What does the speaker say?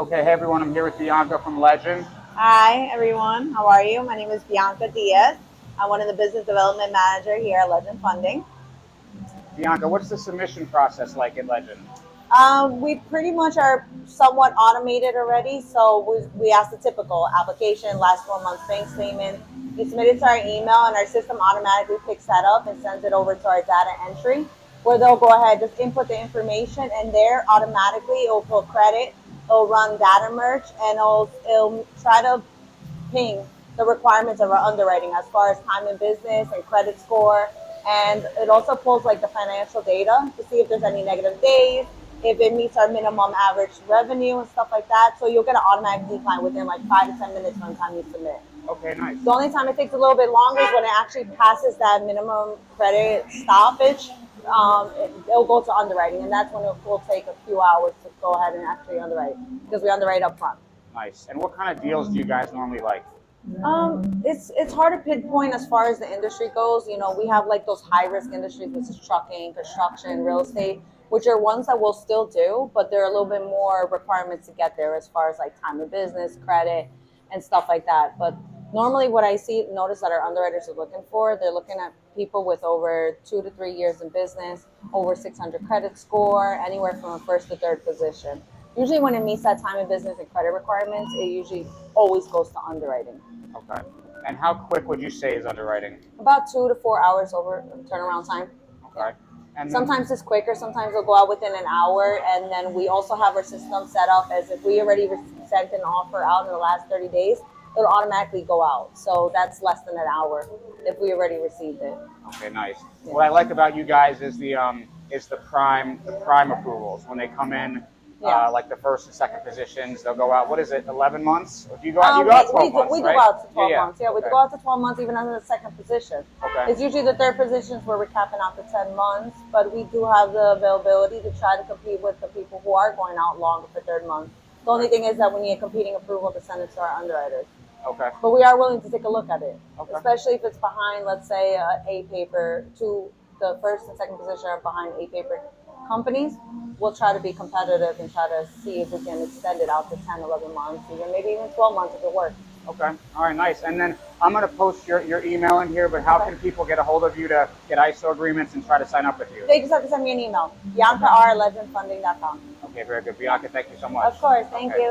Okay, hey everyone, I'm here with Bianca from Legend. Hi, everyone. How are you? My name is Bianca Diaz. I'm one of the business development manager here at Legend Funding. Bianca, what's the submission process like at Legend? We pretty much are somewhat automated already. So we ask the typical application, last 4 months bank statement. You submit it to our email, and our system automatically picks that up and sends it over to our data entry, where they'll go ahead, just input the information, and there automatically it'll pull credit, it'll run data merge, and it'll try to ping the requirements of our underwriting as far as time in business and credit score. And it also pulls like the financial data to see if there's any negative days, if it meets our minimum average revenue and stuff like that. So you'll get an automatic decline within like 5 to 10 minutes from the time you submit. Okay, nice. The only time it takes a little bit longer is when it actually passes that minimum credit stoppage. It'll go to underwriting, and that's when it will take a few hours to go ahead and actually underwrite because we underwrite up front. Nice. And what kind of deals do you guys normally like? It's hard to pinpoint as far as the industry goes. You know, we have like those high risk industries, which is trucking, construction, real estate, which are ones that we'll still do, but there are a little bit more requirements to get there as far as like time of business, credit, and stuff like that. But normally, what I notice that our underwriters are looking for, they're looking at people with over 2 to 3 years in business, over 600 credit score, anywhere from a first to third position. Usually, when it meets that time of business and credit requirements, it usually always goes to underwriting. Okay. And how quick would you say is underwriting? About 2 to 4 hours over turnaround time. Okay. And Sometimes it's quicker, sometimes it'll go out within an hour. And then we also have our system set up as if we already sent an offer out in the last 30 days, it'll automatically go out. So that's less than an hour if we already received it. okay, nice. What I like about you guys is the prime approvals when they come in. Yeah. Like the first and second positions, they'll go out. What is it? 11 months? Or do you go out? You go out 12 months, We do right? go out to 12 Yeah. months. Yeah, we Okay. go out to 12 months even under the second position. Okay. It's usually the third positions where we're capping out to 10 months, but we do have the availability to try to compete with the people who are going out longer for third month. The only thing is that we need a competing approval to send it to our underwriters. Okay. But we are willing to take a look at it, Okay. especially if it's behind, let's say, A paper. The first and second position are behind A paper companies. We'll try to be competitive and try to see if we can extend it out to 10, 11 months, even maybe even 12 months if it works. Okay. All right. Nice. And then I'm going to post your email in here, but how Okay. can people get a hold of you to get ISO agreements and try to sign up with you? They just have to send me an email, biancar@legendfunding.com. Okay. Very good. Bianca, thank you so much. Of course, thank Okay. you.